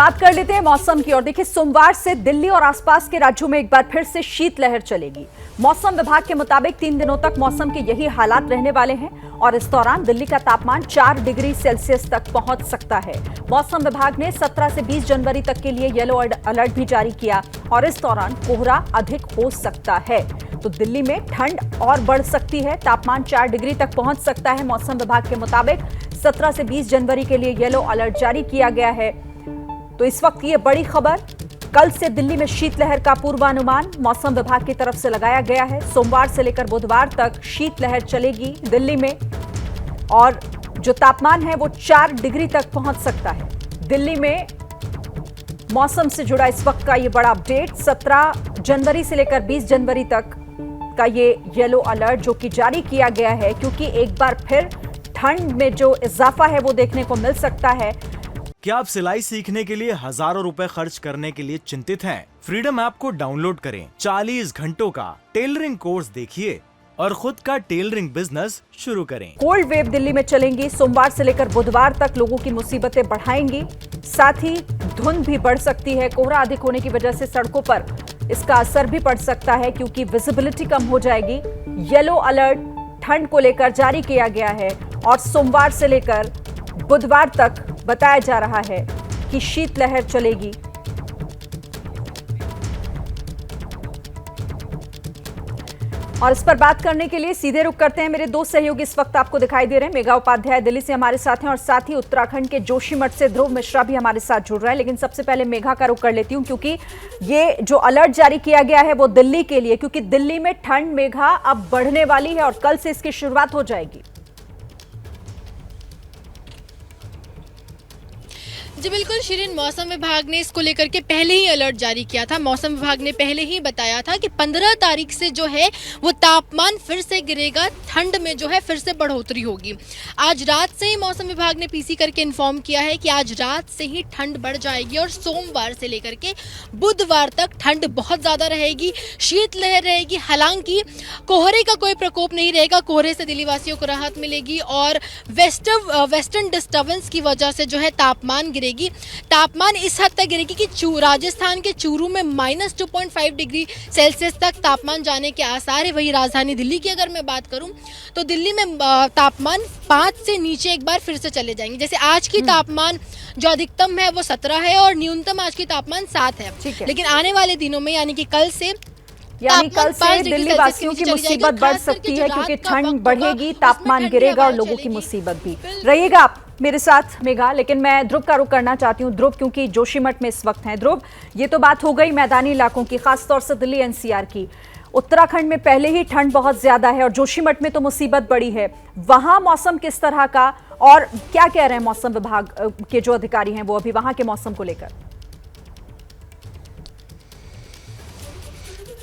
बात कर लेते हैं मौसम की। और देखिए, सोमवार से दिल्ली और आसपास के राज्यों में एक बार फिर से शीतलहर चलेगी। मौसम विभाग के मुताबिक 3 दिनों तक मौसम के यही हालात रहने वाले हैं और इस दौरान दिल्ली का तापमान 4 डिग्री सेल्सियस तक पहुंच सकता है। मौसम विभाग ने 17 से 20 जनवरी तक के लिए येलो अलर्ट भी जारी किया और इस दौरान कोहरा अधिक हो सकता है। तो दिल्ली में ठंड और बढ़ सकती है, तापमान 4 डिग्री तक पहुंच सकता है। मौसम विभाग के मुताबिक 17 से 20 जनवरी के लिए येलो अलर्ट जारी किया गया है। तो इस वक्त ये बड़ी खबर, कल से दिल्ली में शीतलहर का पूर्वानुमान मौसम विभाग की तरफ से लगाया गया है। सोमवार से लेकर बुधवार तक शीतलहर चलेगी दिल्ली में और जो तापमान है वो 4 डिग्री तक पहुंच सकता है। दिल्ली में मौसम से जुड़ा इस वक्त का ये बड़ा अपडेट। 17 जनवरी से लेकर 20 जनवरी तक का ये येलो अलर्ट जो कि जारी किया गया है, क्योंकि एक बार फिर ठंड में जो इजाफा है वो देखने को मिल सकता है। क्या आप सिलाई सीखने के लिए हजारों रुपए खर्च करने के लिए चिंतित हैं? फ्रीडम ऐप को डाउनलोड करें, 40 घंटों का टेलरिंग कोर्स देखिए और खुद का टेलरिंग बिजनेस शुरू करें। कोल्ड वेव दिल्ली में चलेंगी। सोमवार से लेकर बुधवार तक लोगों की मुसीबतें बढ़ाएंगी, साथ ही धुंध भी बढ़ सकती है। कोहरा अधिक होने की वजह से सड़कों पर इसका असर भी पड़ सकता है, क्योंकि विजिबिलिटी कम हो जाएगी। येलो अलर्ट ठंड को लेकर जारी किया गया है और सोमवार से लेकर बुधवार तक बताया जा रहा है कि शीतलहर चलेगी। और इस पर बात करने के लिए सीधे रुख करते हैं, मेरे 2 सहयोगी इस वक्त आपको दिखाई दे रहे हैं। मेघा उपाध्याय दिल्ली से हमारे साथ हैं और साथ ही उत्तराखंड के जोशीमठ से ध्रुव मिश्रा भी हमारे साथ जुड़ रहा है। लेकिन सबसे पहले मेघा का रुख कर लेती हूं, क्योंकि ये जो अलर्ट जारी किया गया है वो दिल्ली के लिए, क्योंकि दिल्ली में ठंड मेघा अब बढ़ने वाली है और कल से इसकी शुरुआत हो जाएगी। जी बिल्कुल शिरीन, मौसम विभाग ने इसको लेकर के पहले ही अलर्ट जारी किया था। मौसम विभाग ने पहले ही बताया था कि 15 तारीख से जो है वो तापमान फिर से गिरेगा, ठंड में जो है फिर से बढ़ोतरी होगी। आज रात से ही मौसम विभाग ने पीसी करके इन्फॉर्म किया है कि आज रात से ही ठंड बढ़ जाएगी और सोमवार से लेकर के बुधवार तक ठंड बहुत ज़्यादा रहेगी, शीतलहर रहेगी। हालांकि कोहरे का कोई प्रकोप नहीं रहेगा, कोहरे से दिल्ली वासियों को राहत मिलेगी और वेस्टर्न डिस्टर्बेंस की वजह से जो है तापमान गिरेगी। तापमान इस हद तक गिरेगी कि राजस्थान के चूरू में -2.5 डिग्री सेल्सियस तक तापमान जाने के आसार है। वही राजधानी दिल्ली की अगर मैं बात करूं तो दिल्ली में तापमान 5 से नीचे एक बार फिर से चले जाएंगे। जैसे आज की तापमान जो अधिकतम है वो 17 है और न्यूनतम आज की तापमान 7 है। लेकिन आने वाले दिनों में यानी कि कल से दिल्ली वासियों की मुसीबत बढ़ सकती है, क्योंकि ठंड बढ़ेगी, तापमान गिरेगा और लोगों की मुसीबत भी। रहिएगा आप मेरे साथ मेघा, लेकिन मैं ध्रुव का रुख करना चाहती हूँ। ध्रुव, क्योंकि जोशीमठ में इस वक्त हैं। ध्रुव, ये तो बात हो गई मैदानी इलाकों की, खासतौर से दिल्ली एनसीआर की। उत्तराखंड में पहले ही ठंड बहुत ज्यादा है और जोशीमठ में तो मुसीबत बड़ी है। वहां मौसम किस तरह का और क्या कह रहे हैं मौसम विभाग के जो अधिकारी हैं वो अभी वहां के मौसम को लेकर?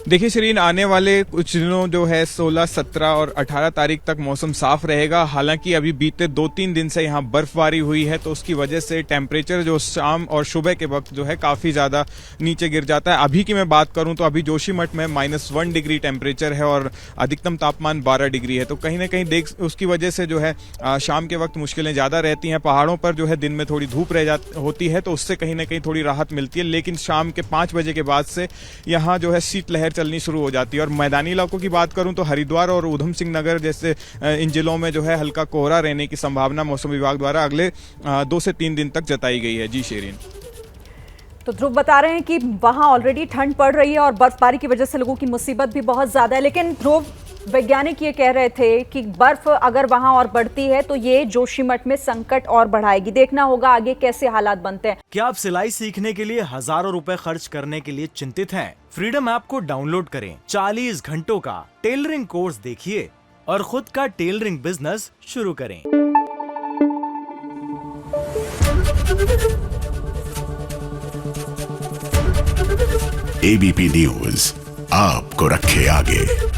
देखिए शिरीन, आने वाले कुछ दिनों जो है 16, 17 और 18 तारीख तक मौसम साफ रहेगा। हालांकि अभी बीते 2-3 दिन से यहाँ बर्फबारी हुई है, तो उसकी वजह से टेम्परेचर जो शाम और सुबह के वक्त जो है काफ़ी ज़्यादा नीचे गिर जाता है। अभी की मैं बात करूँ तो अभी जोशीमठ में -1 डिग्री टेम्परेचर है और अधिकतम तापमान 12 डिग्री है। तो कहीं ना कहीं उसकी वजह से जो है शाम के वक्त मुश्किलें ज़्यादा रहती हैं। पहाड़ों पर जो है दिन में थोड़ी धूप होती है, तो उससे कहीं ना कहीं थोड़ी राहत मिलती है। लेकिन शाम के 5 बजे के बाद से यहाँ जो है शीतलहर चलनी शुरू हो जाती है। और मैदानी इलाकों की बात करूं तो हरिद्वार और ऊधम सिंह नगर जैसे इन जिलों में जो है हल्का कोहरा रहने की संभावना मौसम विभाग द्वारा अगले 2 से 3 दिन तक जताई गई है। जी शेरीन, तो ध्रुव बता रहे हैं कि वहां ऑलरेडी ठंड पड़ रही है और बर्फबारी की वजह से लोगों की मुसीबत भी बहुत ज्यादा है। लेकिन ध्रुव, वैज्ञानिक ये कह रहे थे कि बर्फ अगर वहां और बढ़ती है तो ये जोशीमठ में संकट और बढ़ाएगी। देखना होगा आगे कैसे हालात बनते हैं। क्या आप सिलाई सीखने के लिए हजारों रुपए खर्च करने के लिए चिंतित हैं? फ्रीडम ऐप को डाउनलोड करें, 40 घंटों का टेलरिंग कोर्स देखिए और खुद का टेलरिंग बिजनेस शुरू करें। एबीपी न्यूज आपको रखे आगे।